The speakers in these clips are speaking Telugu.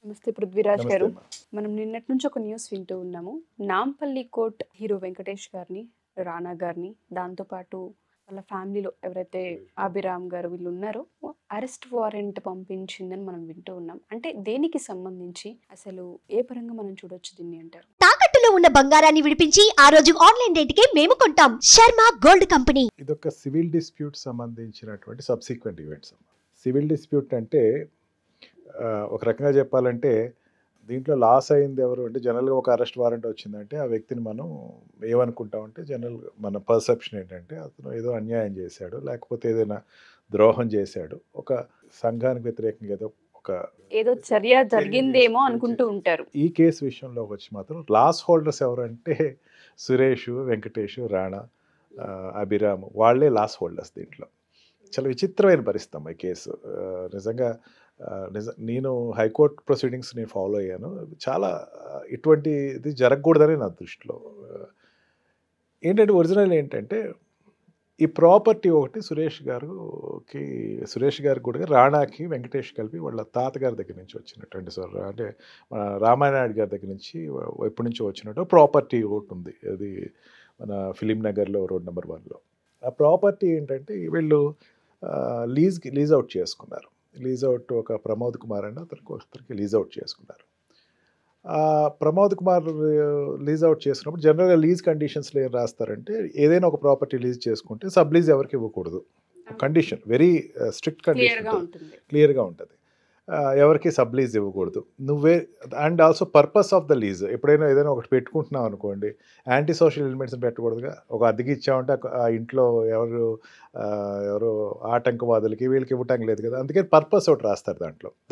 నమస్తే పృథ్వీరాజ్ నమస్తే గారు. అమ్మా. మనం నిన్నటి నుంచి ఒక న్యూస్ వింటూ ఉన్నాము. నాంపల్లి కోర్ట్ హీరో వెంకటేష్ గారిని, రానా గారిని, దాంతో పాటు వాళ్ళ ఫ్యామిలీలో ఎవరైతే అభిరామ్ గారు వీళ్ళు ఉన్నారో అరెస్ట్ వారెంట్ పంపించిందని మనం వింటూ ఉన్నాం. అంటే దేనికి సంబంధించి అసలు ఏ పరంగా మనం చూడొచ్చు దీన్ని అంటారు? తాకట్టులో ఉన్న బంగారాన్ని విడిపించి ఆ రోజు ఆన్లైన్ రేటుకే మేము కొంటాం. Sharma gold company. ఇదొక సివిల్ డిస్ప్యూట్ సంబంధించినటువంటి సబ్సిక్వెంట్ ఈవెంట్స్ అమ్మా. సివిల్ డిస్ప్యూట్ అంటే ఒక రకంగా చెప్పాలంటే దీంట్లో లాస్ అయింది ఎవరు అంటే జనరల్గా ఒక అరెస్ట్ వారెంట్ వచ్చిందంటే ఆ వ్యక్తిని మనం ఏమనుకుంటామంటే జనరల్గా మన పర్సెప్షన్ ఏంటంటే అతను ఏదో అన్యాయం చేశాడు, లేకపోతే ఏదైనా ద్రోహం చేశాడు, ఒక సంఘానికి వ్యతిరేకంగా ఏదో చర్య జరిగిందేమో అనుకుంటూ ఉంటారు. ఈ కేసు విషయంలో వచ్చి మాత్రం లాస్ హోల్డర్స్ ఎవరంటే సురేష్, వెంకటేష్, రాణా, అభిరామ్ వాళ్ళే లాస్ హోల్డర్స్. దీంట్లో చాలా విచిత్రమైన పరిస్థితి అమ్మా ఈ కేసు. నిజంగా నేను హైకోర్టు ప్రొసీడింగ్స్ నేను ఫాలో అయ్యాను. చాలా ఇటువంటిది జరగకూడదని నా దృష్టిలో. ఏంటంటే ఒరిజినల్ ఏంటంటే ఈ ప్రాపర్టీ ఒకటి సురేష్ గారికి కూడా రాణాకి వెంకటేష్ కలిపి వాళ్ళ తాతగారి దగ్గర నుంచి వచ్చినటువంటి అంటే మన రామానాయుడు గారి దగ్గర నుంచి ఎప్పటి నుంచో వచ్చినట్టు ప్రాపర్టీ ఒకటి ఉంది. అది మన ఫిలిం నగర్లో రోడ్ నెంబర్ 1లో. ఆ ప్రాపర్టీ ఏంటంటే వీళ్ళు లీజ్ అవుట్ చేసుకున్నారు. లీజ్ అవుట్ ఒక ప్రమోద్ కుమార్ అని అతనికి లీజ్ అవుట్ చేసుకున్నారు. ప్రమోద్ కుమార్ లీజ్ అవుట్ చేసినప్పుడు జనరల్గా లీజ్ కండిషన్స్లో ఏం రాస్తారంటే ఏదైనా ఒక ప్రాపర్టీ లీజ్ చేసుకుంటే సబ్ లీజ్ ఎవరికి ఇవ్వకూడదు. కండిషన్ వెరీ స్ట్రిక్ట్ కండిషన్, క్లియర్గా ఉంటుంది. ఎవరికి సబ్ లీజ్ ఇవ్వకూడదు నువ్వే. And also purpose of the lease, ఎప్పుడైనా ఏదైనా ఒకటి పెట్టుకుంటున్నావు అనుకోండి, యాంటీ సోషల్ ఎలిమెంట్స్ని పెట్టకూడదుగా. ఒక అద్దెకి ఇచ్చామంటే ఆ ఇంట్లో ఎవరు ఆటంకవాదులకి వీళ్ళకి ఇవ్వటం లేదు కదా. అందుకని పర్పస్ ఒకటి రాస్తారు.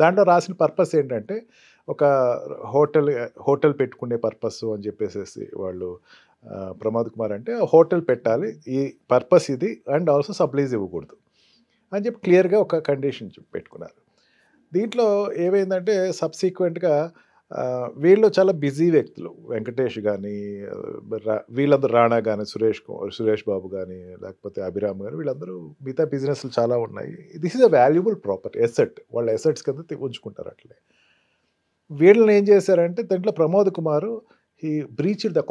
దాంట్లో రాసిన పర్పస్ ఏంటంటే ఒక హోటల్ పెట్టుకునే పర్పస్ అని చెప్పేసి వాళ్ళు ప్రమోద్ కుమార్ అంటే హోటల్ పెట్టాలి, ఈ పర్పస్ ఇది, అండ్ ఆల్సో సబ్ లీజ్ ఇవ్వకూడదు అని చెప్పి క్లియర్గా ఒక కండిషన్ పెట్టుకున్నారు. దీంట్లో ఏమైందంటే సబ్సీక్వెంట్గా వీళ్ళు చాలా బిజీ వ్యక్తులు, వెంకటేష్ కానీ వీళ్ళందరూ, రాణా కానీ, సురేష్ బాబు కానీ, లేకపోతే అభిరామ్ కానీ, వీళ్ళందరూ మిగతా బిజినెస్లు చాలా ఉన్నాయి. This is a valuable property, asset. వాళ్ళ ఎసెట్స్ కింద ఉంచుకుంటారు. అట్లే వీళ్ళని ఏం చేశారంటే దాంట్లో Pramod Kumar he breached the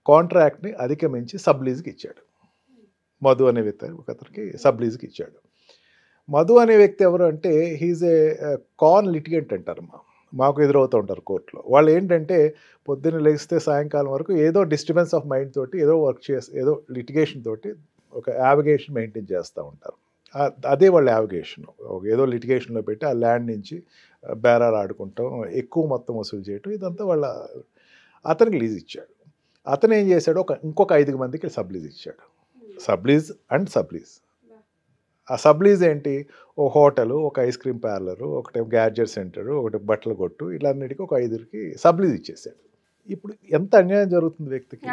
కాంట్రాక్ట్ని అధిగమించి సబ్ లీజ్కి ఇచ్చాడు. మధు అనే వ్యక్తి ఒక అతనికి సబ్ లీజ్కి ఇచ్చాడు. మధు అనే వ్యక్తి ఎవరు అంటే హీజ్ ఏ కాన్ లిటిగెంట్ అంటారమ్మా. మాకు ఎదురవుతూ ఉంటారు కోర్టులో. వాళ్ళు ఏంటంటే పొద్దున్న లేస్తే సాయంకాలం వరకు ఏదో డిస్టర్బెన్స్ ఆఫ్ మైండ్ తోటి ఏదో వర్క్ చేసి ఏదో లిటిగేషన్ తోటి ఒక యావిగేషన్ మెయింటైన్ చేస్తూ ఉంటారు. అదే వాళ్ళ యావిగేషన్. ఏదో లిటిగేషన్లో పెట్టి ఆ ల్యాండ్ నుంచి బేరాలు ఆడుకుంటాం, ఎక్కువ మొత్తం వసూలు చేయటం, ఇదంతా అతనికి లీజ్ ఇచ్చాడు. అతను ఏం చేశాడు, ఇంకొక 5 మందికి సబ్ లీజ్ ఇచ్చాడు. Sub lease. ఆ సబ్ లీజ్ ఏంటి, ఓ హోటలు, ఒక ఐస్ క్రీమ్ పార్లరు, ఒకటి గ్యాడ్జెట్ సెంటరు, ఒకటి బట్టల కొట్టు, ఇలాన్నిటికీ ఒక 5కి సబ్ లీజ్ ఇచ్చేసాడు. ఇప్పుడు ఎంత అన్యాయం జరుగుతుంది వ్యక్తికి.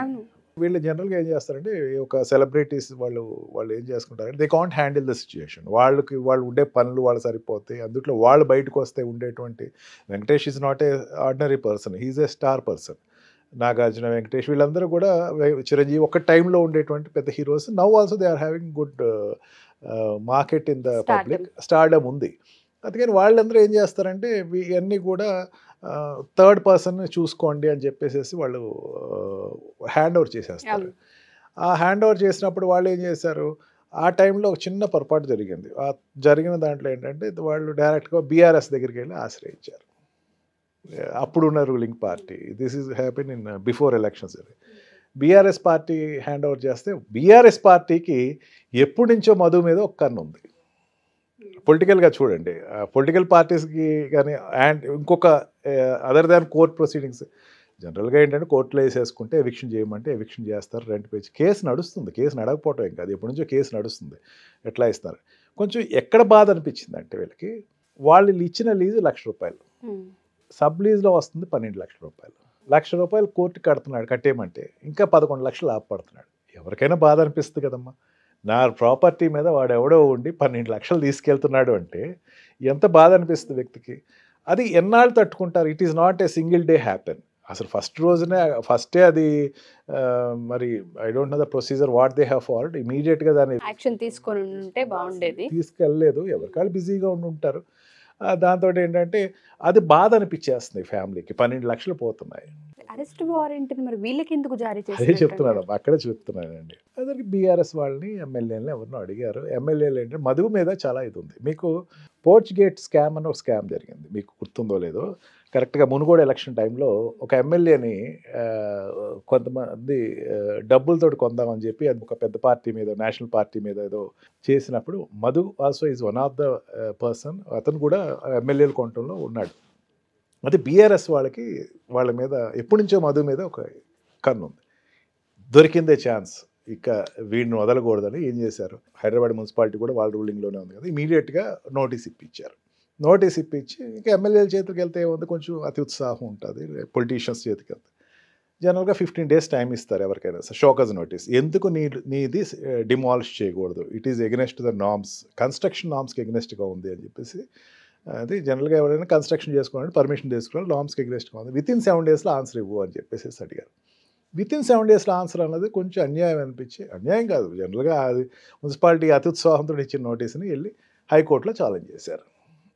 వీళ్ళు జనరల్గా ఏం చేస్తారంటే ఒక సెలబ్రిటీస్ వాళ్ళు ఏం చేసుకుంటారంటే they can't handle the situation. వాళ్ళు ఉండే పనులు వాళ్ళు సరిపోతాయి. అందుట్లో వాళ్ళు బయటకు వస్తే ఉండేటువంటి Venkatesh is not a ordinary person, he's a star person. Nagarjuna, Venkatesh వీళ్ళందరూ కూడా, చిరంజీవి ఒక టైంలో ఉండేటువంటి పెద్ద heroes. Now also they are having good market in the public, stardom ఉంది. అందుకని వాళ్ళందరూ ఏం చేస్తారంటే ఇవన్నీ కూడా థర్డ్ పర్సన్ చూసుకోండి అని చెప్పేసి వాళ్ళు హ్యాండ్ ఓవర్ చేసేస్తారు. ఆ హ్యాండ్ ఓవర్ చేసినప్పుడు వాళ్ళు ఏం చేశారు, ఆ టైంలో ఒక చిన్న పొరపాటు జరిగింది. ఆ జరిగిన దాంట్లో ఏంటంటే వాళ్ళు డైరెక్ట్గా బీఆర్ఎస్ దగ్గరికి వెళ్ళి ఆశ్రయించారు. అప్పుడున్న ruling party. This is happen in before elections. BRS party hand over చేస్తే బీఆర్ఎస్ పార్టీకి ఎప్పటి నుంచో మధు మీద ఒక కన్ను ఉంది. పొలిటికల్గా చూడండి, పొలిటికల్ పార్టీస్కి కానీ అండ్ ఇంకొక అదర్ దాన్ కోర్ట్ ప్రొసీడింగ్స్. జనరల్గా ఏంటంటే కోర్టులో వేసేసుకుంటే ఎవిక్షన్ చేయమంటే ఎవిక్షన్ చేస్తారు, రెంట్ పేజ్. కేసు నడుస్తుంది, కేసు నడకపోవటం ఏం కాదు, ఎప్పటి నుంచో కేసు నడుస్తుంది. ఎట్లా ఇస్తారు. కొంచెం ఎక్కడ బాధ అనిపించింది అంటే వీళ్ళకి, వాళ్ళు ఇచ్చిన లీజు ₹1,00,000, సబ్ లీజ్లో వస్తుంది ₹12 లక్షలు. ₹1,00,000 కోర్టు కట్టేయమంటే ఇంకా 11 లక్షలు ఆపడుతున్నాడు. ఎవరికైనా బాధ అనిపిస్తుంది కదమ్మా. నా ప్రాపర్టీ మీద వాడు ఎవడో ఉండి 12 లక్షలు తీసుకెళ్తున్నాడు అంటే ఎంత బాధ అనిపిస్తుంది వ్యక్తికి. అది ఎన్నాళ్ళు తట్టుకుంటారు. It is not a single day happen. అసలు ఫస్టే అది మరి I don't know the procedure what they have followed. ఇమీడియట్గా దాన్ని యాక్షన్ తీసుకొని ఉంటే బాగుండేది. తీసుకెళ్ళలేదు. ఎవరికాళ్ళు బిజీగా ఉండి ఉంటారు. దాంతో ఏంటంటే అది బాధ అనిపించేస్తుంది ఫ్యామిలీకి. 12 లక్షలు పోతున్నాయి. అరెస్ట్ వారెంట్ మరి వీళ్ళకి ఎందుకు జారీ అదే చేశారు? చెప్తున్నాను, అక్కడే చెప్తున్నానండి. అదే బీఆర్ఎస్ వాళ్ళని ఎమ్మెల్యేలని ఎవరినో అడిగారు. ఎమ్మెల్యేలు ఏంటంటే మధు మీద చాలా ఇది ఉంది. మీకు పోర్చ్ గేట్ స్కామ్ అని ఒక స్కామ్ జరిగింది, మీకు గుర్తుందో లేదో. కరెక్ట్గా మునుగోడు ఎలక్షన్ టైంలో ఒక ఎమ్మెల్యేని కొంతమంది డబ్బులతోటి కొందామని చెప్పి అది ఒక పెద్ద పార్టీ మీద, నేషనల్ పార్టీ మీద ఏదో చేసినప్పుడు Madhu also is one of the person. అతను కూడా ఎమ్మెల్యేలు కొనటంలో ఉన్నాడు. అది బీఆర్ఎస్ వాళ్ళ మీద ఎప్పటి నుంచో మధు మీద ఒక కన్ను ఉంది. దొరికిందే ఛాన్స్, ఇక వీడిని వదలకూడదని ఏం చేశారు, హైదరాబాద్ మున్సిపాలిటీ కూడా వాళ్ళ రూలింగ్లోనే ఉంది కదా, ఇమీడియట్గా నోటీస్ ఇప్పించారు. నోటీస్ ఇప్పించి ఇంకా ఎమ్మెల్యేల చేతికి వెళ్తే ఏముంది, కొంచెం అతి ఉత్సాహం ఉంటుంది. పొలిటీషియన్స్ చేతికి వెళ్తే జనరల్గా 15 days టైం ఇస్తారు ఎవరికైనా సార్, షోకాజ్ నోటీస్. ఎందుకు నీది డిమాలిష్ చేయకూడదు, it is against the norms, construction నార్మ్స్కి ఎగనెస్ట్గా ఉంది అని చెప్పేసి. అది జనరల్గా ఎవరైనా కన్స్ట్రక్షన్ చేసుకోవాలంటే పర్మిషన్ తీసుకోవాలి, నార్మ్స్కి ఎగనెస్ట్గా ఉంది, విత్ ఇన్ 7 days ఆన్సర్ ఇవ్వు అని చెప్పేసి అడిగారు. విత్ ఇన్ 7 days ఆన్సర్ అన్నది కొంచెం అన్యాయం అనిపించి, అన్యాయం కాదు జనరల్గా, అది మున్సిపాలిటీ అతి ఉత్సాహంతో ఇచ్చిన నోటీస్ని వెళ్ళి హైకోర్టులో ఛాలెంజ్ చేశారు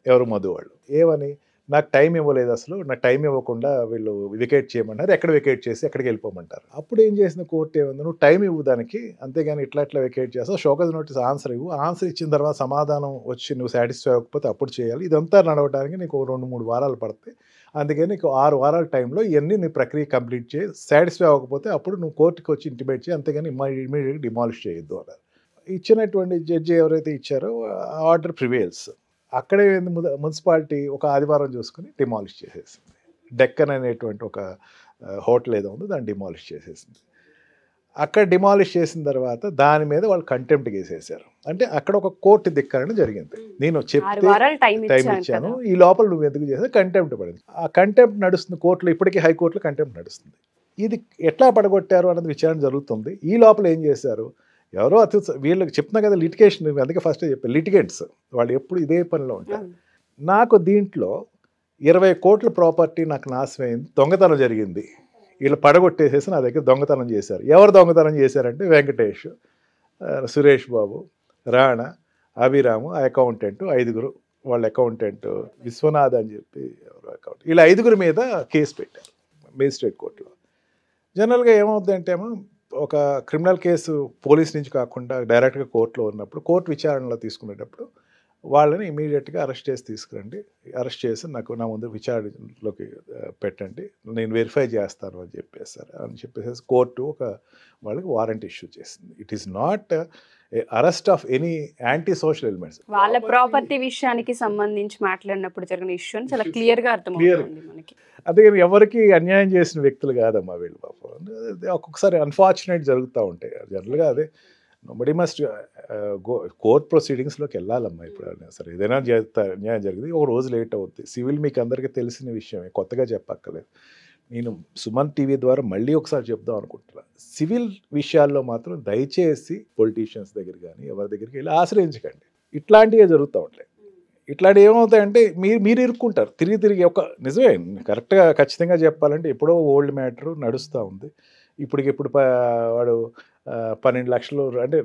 ఎవరు, మధు వాళ్ళు. ఏమని, నాకు టైం ఇవ్వలేదు, అసలు నాకు టైం ఇవ్వకుండా వీళ్ళు వికేట్ చేయమన్నారు, ఎక్కడ వికేట్ చేసి ఎక్కడికి వెళ్ళిపోమంటారు. అప్పుడు ఏం చేసిన కోర్టు ఏముంది, నువ్వు టైం ఇవ్వు దానికి, అంతేగాని ఇట్లా వికేట్ చేస్తావు, షోకాజ్ నోటీస్ ఆన్సర్ ఇవ్వు, ఆన్సర్ ఇచ్చిన తర్వాత సమాధానం వచ్చి నువ్వు సాటిస్ఫై అవ్వకపోతే అప్పుడు చేయాలి. ఇదంతా నడవడానికి నీకు 2-3 వారాలు పడతాయి. అందుకని నీకు 6 వారాల టైంలో ఇవన్నీ నీ ప్రక్రియ కంప్లీట్ చేయి, సాటిస్ఫై అవ్వకపోతే అప్పుడు నువ్వు కోర్టుకి వచ్చి ఇంటిమేట్ చేయి, అంతేగాని ఇమీడియట్గా డిమాలిష్ చేయొద్దు అన్నారు. ఇచ్చినటువంటి జడ్జి ఎవరైతే ఇచ్చారో ఆర్డర్ ప్రివేల్స్. అక్కడే మున్సిపాలిటీ ఒక ఆదివారం చూసుకుని డిమాలిష్ చేసేసింది. డెక్కన్ అనేటువంటి ఒక హోటల్ ఏదో ఉందో దాన్ని డిమాలిష్ చేసేసింది. అక్కడ డిమాలిష్ చేసిన తర్వాత దాని మీద వాళ్ళు కంటెంప్ట్ వేసేసారు. అంటే అక్కడ ఒక కోర్టు ధిక్కరణ జరిగింది. నేను చెప్తే టైం ఇచ్చాను, ఈ లోపల నువ్వు ఎందుకు చేసావు, కంటెంప్ట్ పడింది. ఆ కంటెంప్ట్ నడుస్తుంది కోర్టులో, ఇప్పటికీ హైకోర్టులో కంటెంప్ట్ నడుస్తుంది. ఇది ఎట్లా పడగొట్టారు అన్నది విచారణ జరుగుతుంది. ఈ లోపల ఏం చేశారు, ఎవరో వీళ్ళకి చెప్తున్నా కదా లిటిగేషన్, అందుకే ఫస్ట్ చెప్పారు లిటిగెంట్స్ వాళ్ళు ఎప్పుడు ఇదే పనిలో ఉంటారు. నాకు దీంట్లో 20 కోట్ల ప్రాపర్టీ నాకు నాశనమైంది, దొంగతనం జరిగింది, వీళ్ళు పడగొట్టేసేసి నా దగ్గర దొంగతనం చేశారు. ఎవరు దొంగతనం చేశారంటే వెంకటేష్, సురేష్ బాబు, రాణా, అభిరాము, ఆ అకౌంటెంట్, 5 వాళ్ళ అకౌంటెంట్ విశ్వనాథ్ అని చెప్పి ఎవరు అకౌంట్, వీళ్ళ 5 మీద కేసు పెట్టారు మేజిస్ట్రేట్ కోర్టులో. జనరల్గా ఏమవుతుందంటే ఏమో, ఒక క్రిమినల్ కేసు పోలీస్ నుంచి కాకుండా డైరెక్ట్గా కోర్టులో ఉన్నప్పుడు, కోర్టు విచారణలో తీసుకునేటప్పుడు వాళ్ళని ఇమీడియట్గా అరెస్ట్ చేసి తీసుకురండి, అరెస్ట్ చేసి నాకు నా ముందు విచారణలోకి పెట్టండి, నేను వెరిఫై చేస్తాను అని చెప్పేసి కోర్టు వాళ్ళకి వారెంట్ ఇష్యూ చేసింది. It is not arrest of any anti social elements. వాళ్ళ ప్రాపర్టీ విషయానికి సంబంధించి మాట్లాడినప్పుడు జరిగిన ఇష్యూ చాలా క్లియర్గా అర్థమవుతుంది మనకి. అందుకని ఎవరికి అన్యాయం చేసిన వ్యక్తులు కాదమ్మా వీళ్ళు పాపం. ఒక్కొక్కసారి అన్ఫార్చునేట్ జరుగుతూ ఉంటాయి జనరల్గా. అదే నోబడీ మస్ట్ కోర్ట్ ప్రొసీడింగ్స్లోకి వెళ్ళాలమ్మా. ఇప్పుడు సరే ఏదైనా అన్యాయం జరిగింది, ఒక రోజు లేట్ అవుద్ది. సివిల్ మీకు అందరికీ తెలిసిన విషయమే, కొత్తగా చెప్పక్కర్లేదు. నేను సుమన్ టీవీ ద్వారా మళ్ళీ ఒకసారి చెప్దాం అనుకుంటున్నాను, సివిల్ విషయాల్లో మాత్రం దయచేసి పొలిటీషియన్స్ దగ్గర కానీ ఎవరి దగ్గరికి వెళ్ళి ఆశ్రయించకండి. ఇట్లాంటివే జరుగుతూ ఉంటాయి. ఇట్లాంటివి ఏమవుతాయంటే మీరు ఇరుక్కుంటారు తిరిగి. నిజమే, కరెక్ట్గా ఖచ్చితంగా చెప్పాలంటే ఎప్పుడో ఓల్డ్ మ్యాటర్ నడుస్తూ ఉంది. ఇప్పుడు వాడు 12 లక్షలు అంటే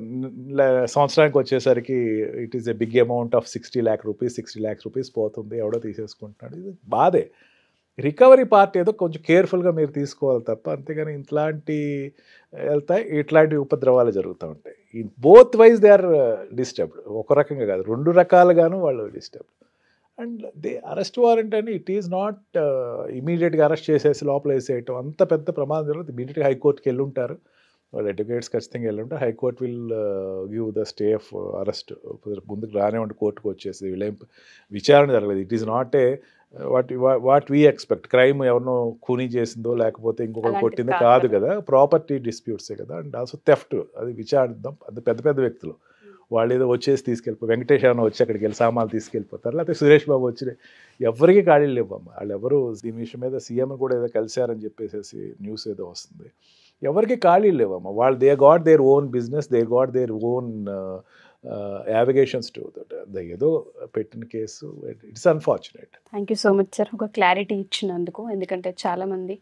సంవత్సరానికి వచ్చేసరికి it is a big amount of 60 lakh rupees, 60 lakhs rupees పోతుంది, ఎవడో తీసేసుకుంటున్నాడు. ఇది బాధే. రికవరీ పార్ట్ ఏదో కొంచెం కేర్ఫుల్గా మీరు తీసుకోవాలి తప్ప, అంతేగాని ఇట్లాంటి ఉపద్రవాలు జరుగుతూ ఉంటాయి. Both wise they are disturbed. ఒక రకంగా కాదు, 2 రకాలుగాను వాళ్ళు డిస్టర్బ్డ్. అండ్ అరెస్ట్ వారెంట్ అని ఇట్ ఈస్ నాట్ ఇమీడియట్గా అరెస్ట్ చేసేసి లోపల వేసేయటం, అంత పెద్ద ప్రమాదం జరుగుతుంది. ఇమీడియట్గా హైకోర్టుకి వెళ్ళి ఉంటారు వాళ్ళు, అడ్వకేట్స్ ఖచ్చితంగా వెళ్ళి ఉంటారు. High court will give the stay of arrest. ముందుకు రానివ్వండి, కోర్టుకు వచ్చేసి వీళ్ళేం విచారణ జరగలేదు. It is not A what we expect, crime ఎవరినో ఖూనీ చేసిందో లేకపోతే ఇంకొకటి కొట్టిందో కాదు కదా, ప్రాపర్టీ డిస్ప్యూట్సే కదా. అండ్ ఆల్సో థెఫ్ట్, అది విచారిద్దాం. అది పెద్ద వ్యక్తులు వాళ్ళు ఏదో వచ్చేసి తీసుకెళ్ళిపో, వెంకటేష్ ఏమైనా వచ్చి అక్కడికి వెళ్ళి సామాన్లు తీసుకెళ్ళిపోతారు, లేకపోతే సురేష్ బాబు వచ్చి ఎవరికి ఖాళీలు ఇవ్వమ్మ. వాళ్ళు ఎవరు దీని విషయం మీద సీఎం కూడా ఏదో కలిశారని చెప్పేసి న్యూస్ ఏదో వస్తుంది, ఎవరికి ఖాళీలు లేవమ్మ. వాళ్ళు they got their own business, they got their own avocations to that. ఏదో పెట్టిన కేసు, it's unfortunate. Thank you so much sir, ఒక క్లారిటీ ఇచ్చినందుకు. ఎందుకంటే చాలామంది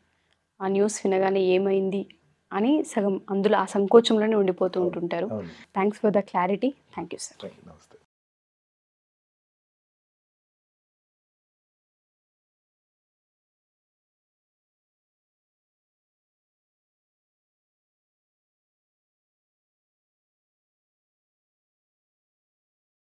ఆ న్యూస్ వినగానే ఏమైంది అని సగం అందులో ఆ సంకోచంలోనే ఉండిపోతూ ఉంటుంటారు. Thanks for the clarity. Thank you sir. నమస్తే.